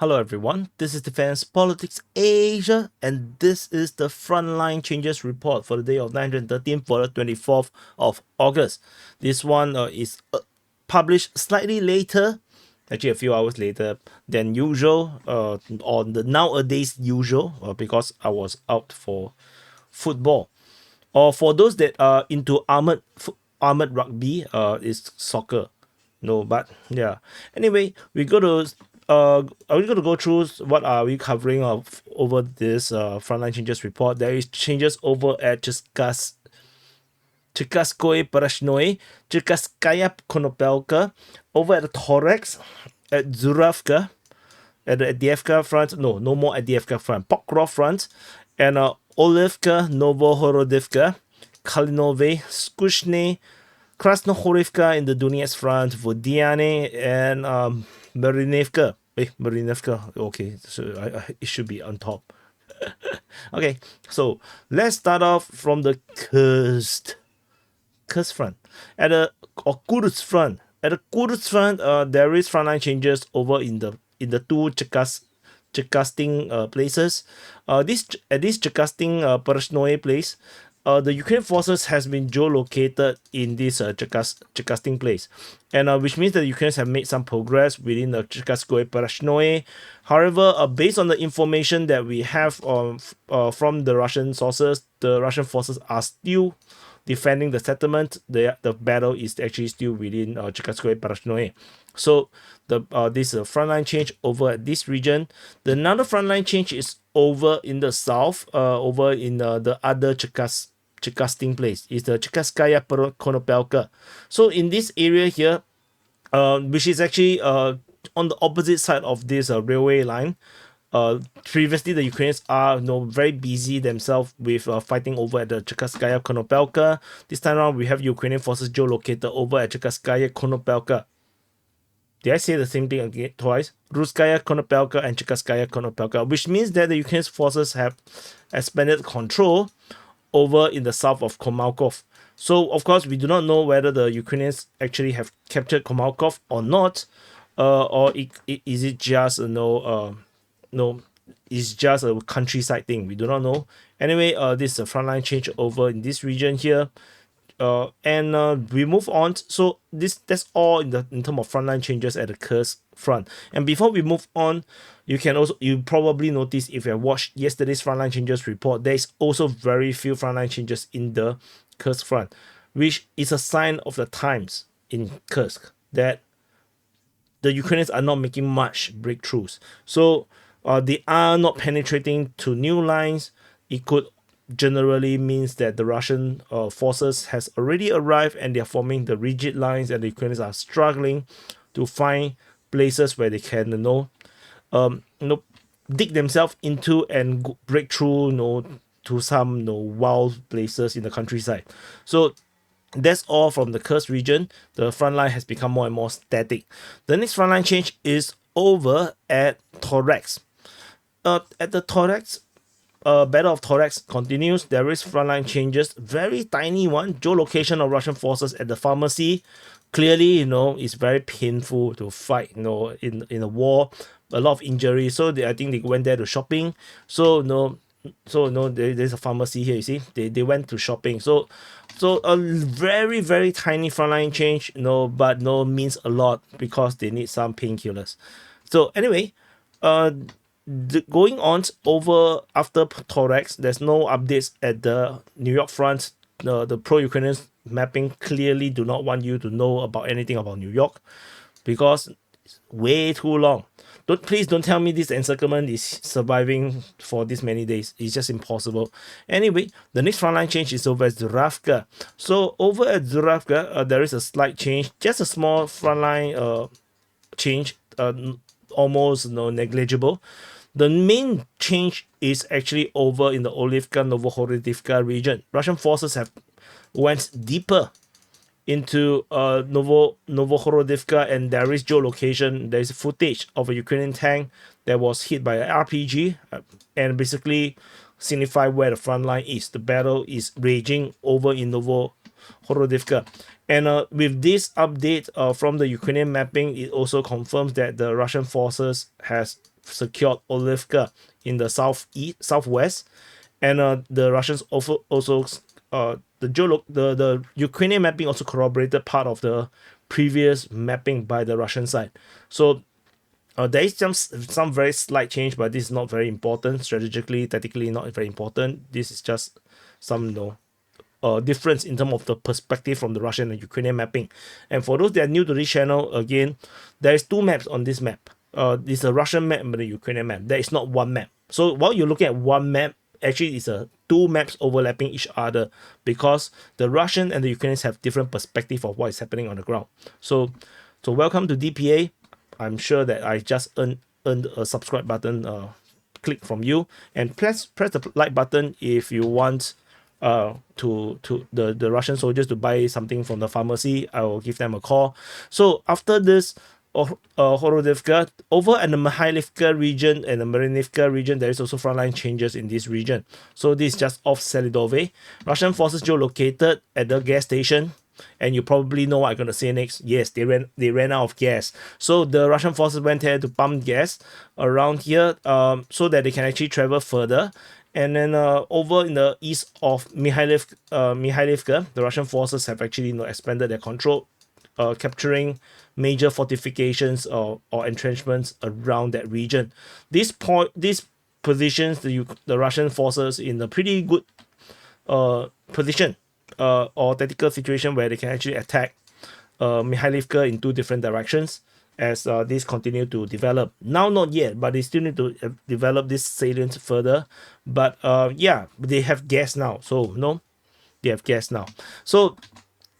Hello everyone, this is Defense Politics Asia, and this is the Frontline Changes Report for the day of 913 for the 24th of August. This one is published slightly later, actually a few hours later than usual, on the nowadays usual, because I was out for football. Or for those that are into armored rugby, is soccer. No, but yeah. Anyway, are we going to go through what are we covering of over this frontline changes report? There is changes over at Chikaskoye Parashnoi, Chikaskaya Konopelka, over at the Thorax, at Zuravka, at the Adievka front. No more Adievka front. Pokrov front, and Olivka, Novohorodivka, Kalinove, Skushne, Krasnohorivka in the Donetsk front, Vodiane, and Marinevka. Marinevka. Okay, so it should be on top. Okay, so let's start off from the Kursk front. At the Kursk front. At the Kursk front, there is frontline changes over in the two Chekasting places. At this Chekasting Parashnoe place, the Ukraine forces has been geolocated in this Chekasting place, and which means that Ukrainians have made some progress within the Chekaskoye Parashnoe. However, based on the information that we have from the Russian sources, the Russian forces are still defending the settlement. The battle is actually still within Chekaskoye Parashnoe. So this frontline change over at this region. The another frontline change is over in the south, over in the other Chekasting place. Is the Chekaskaya Konopelka. So in this area here, which is actually on the opposite side of this railway line. Previously, the Ukrainians are very busy themselves with fighting over at the Chekaskaya Konopelka. This time around, we have Ukrainian forces geolocated over at Chekaskaya Konopelka. Did I say the same thing again twice? Ruskaya Konopelka and Chekaskaya Konopelka, which means that the Ukrainian forces have expanded control over in the south of Komalkov. So, of course, we do not know whether the Ukrainians actually have captured Komalkov or not, or is it just it's just a countryside thing. We do not know. Anyway, this is a frontline change over in this region here. And we move on. So that's all in terms of frontline changes at the Kursk front. And before we move on, you probably noticed if you have watched yesterday's frontline changes report, there is also very few frontline changes in the Kursk front, which is a sign of the times in Kursk that the Ukrainians are not making much breakthroughs. So they are not penetrating to new lines. It could generally means that the Russian forces has already arrived and they are forming the rigid lines, and the Ukrainians are struggling to find places where they can dig themselves into and break through to some wild places in the countryside. So that's all from the Kursk region. The front line has become more and more static. The next front line change is over at Thorax. At the Thorax, Battle of Thorax continues. There is frontline changes, very tiny one. Geolocation of Russian forces at the pharmacy. Clearly, it's very painful to fight. In a war, a lot of injuries. So I think they went there to shopping. There's a pharmacy here. You see, they went to shopping. So a very very tiny frontline change. But means a lot because they need some painkillers. So anyway, going on over after Thorax, there's no updates at the New York front. The pro-Ukrainian mapping clearly do not want you to know about anything about New York because it's way too long. Please don't tell me this encirclement is surviving for this many days. It's just impossible. Anyway, the next frontline change is over at Zuravka. So over at Zuravka, there is a slight change, just a small frontline change, almost negligible. The main change is actually over in the Olivka Novohorodivka region. Russian forces have went deeper into Novohorodivka, and there is geolocation. There is footage of a Ukrainian tank that was hit by an RPG, and basically signify where the front line is. The battle is raging over in Novohorodivka. And with this update from the Ukrainian mapping, it also confirms that the Russian forces has secured Olivka in the southwest, and the Russians also the Ukrainian mapping also corroborated part of the previous mapping by the Russian side. So there is some very slight change, but this is not very important strategically, tactically not very important. This is just some difference in terms of the perspective from the Russian and Ukrainian mapping. And for those that are new to this channel, again, there is two maps on this map. This is a Russian map and the Ukrainian map. There is not one map. So while you're looking at one map, actually it's two maps overlapping each other, because the Russian and the Ukrainians have different perspective of what is happening on the ground. So welcome to DPA. I'm sure that I just earned a subscribe button click from you, and press the like button if you want to the Russian soldiers to buy something from the pharmacy. I will give them a call. So after this Horodivka, over in the Mikhailivka region and the Marinivka region, there is also frontline changes in this region. So this is just off Selidove. Russian forces geolocated at the gas station. And you probably know what I'm gonna say next. Yes, they ran out of gas. So the Russian forces went here to pump gas around here, so that they can actually travel further. And then over in the east of Mikhailivka, the Russian forces have actually expanded their control, capturing major fortifications or entrenchments around that region. These positions the Russian forces in a pretty good position or tactical situation where they can actually attack Mikhailivka in two different directions as this continue to develop. Now not yet, but they still need to develop this salient further. But yeah, they have gas now. So no, they have gas now. So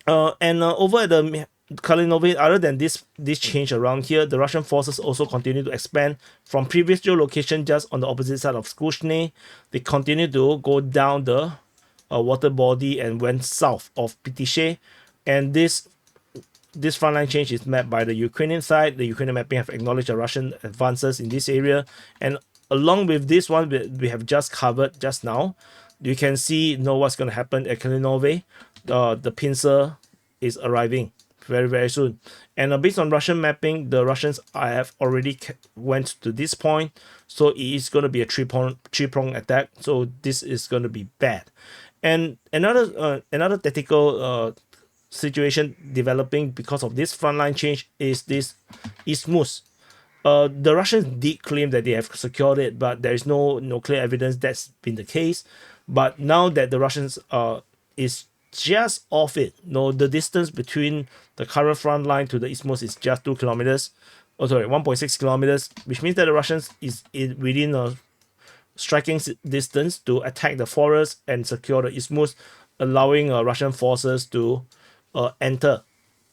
over at the Kalinove, other than this change around here, the Russian forces also continue to expand from previous geolocation just on the opposite side of Skushne. They continue to go down the water body and went south of Pitishe, and this frontline change is mapped by the Ukrainian side. The Ukrainian mapping have acknowledged the Russian advances in this area, and along with this one we have just covered just now, you can see what's going to happen at Kalinove. The pincer is arriving very, very soon, and based on Russian mapping, the Russians have already went to this point, so it is going to be a three-prong attack. So this is going to be bad. And another tactical situation developing because of this frontline change is this isthmus. The Russians did claim that they have secured it, but there is no clear evidence that's been the case. But now that the Russians is just off it, the distance between the current front line to the isthmus is just 2 kilometers. 1.6 kilometers, which means that the Russians is within a striking distance to attack the forest and secure the isthmus, allowing Russian forces to enter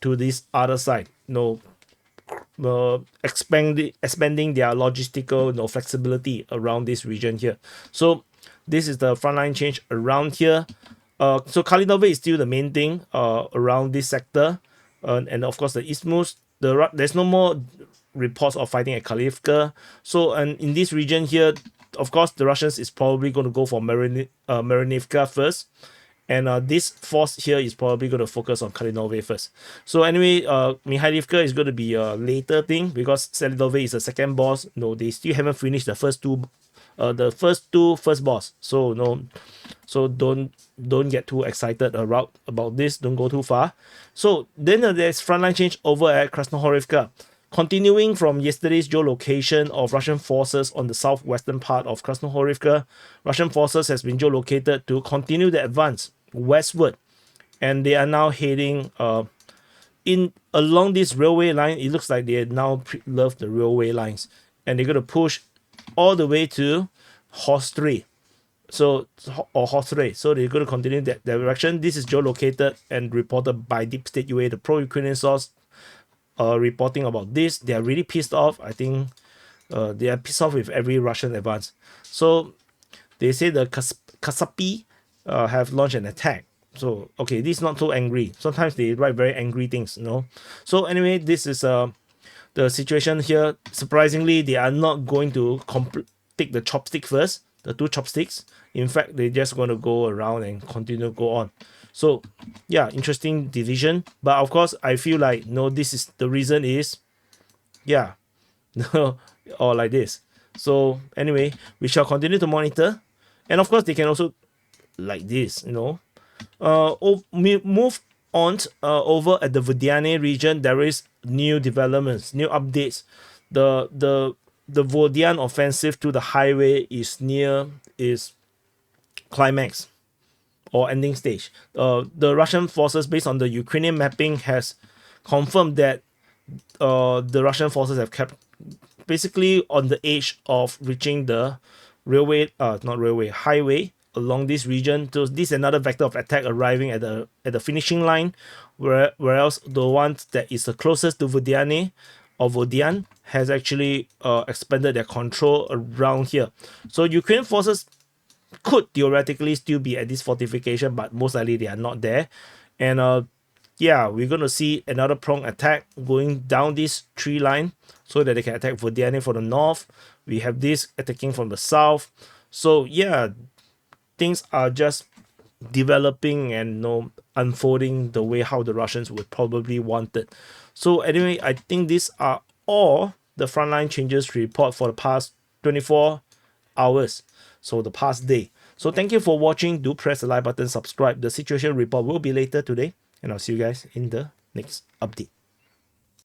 to this other side, expanding their logistical flexibility around this region here. So this is the frontline change around here. So Kalinove is still the main thing around this sector, and of course the isthmus. There's no more reports of fighting at Kalivka. So and in this region here, of course, the Russians is probably going to go for Marinivka first, and this force here is probably going to focus on Kalinove first. So anyway, Mikhailivka is going to be a later thing because Selidove is the second boss. They still haven't finished the first two boss. So so don't get too excited about this. Don't go too far. So then there's frontline change over at Krasnohorivka. Continuing from yesterday's geolocation of Russian forces on the southwestern part of Krasnohorivka, Russian forces has been geolocated to continue the advance westward, and they are now heading along this railway line. It looks like they now love the railway lines, and they're going to push all the way to Hostre. So they're going to continue that direction. This is geolocated and reported by Deep State UA, the pro-Ukrainian source. Reporting about this. They are really pissed off. I think they are pissed off with every Russian advance. So they say the Kasapi have launched an attack. So okay, this is not so angry. Sometimes they write very angry things, So anyway, this is the situation here. Surprisingly, they are not going to take the chopstick first, the two chopsticks. In fact, they're just going to go around and continue to go on. So yeah, interesting division. But of course, I feel like this is the reason is, yeah, or like this. So anyway, we shall continue to monitor, and of course they can also like this, move on over at the Vodiane region. There is new developments, new updates. The Vodian offensive to the highway is climax or ending stage. The Russian forces, based on the Ukrainian mapping, has confirmed that the Russian forces have kept basically on the edge of reaching the highway along this region. So this is another vector of attack arriving at the finishing line, whereas the one that is the closest to Vodiane or Vodian has actually expanded their control around here. So Ukrainian forces could theoretically still be at this fortification, but most likely they are not there. And yeah, we're going to see another prong attack going down this tree line so that they can attack Vodiane from the north. We have this attacking from the south. So yeah, things are just developing and unfolding the way how the Russians would probably want it. So anyway, I think these are all the frontline changes report for the past 24 hours. So the past day. So thank you for watching. Do press the like button, subscribe. The situation report will be later today, and I'll see you guys in the next update.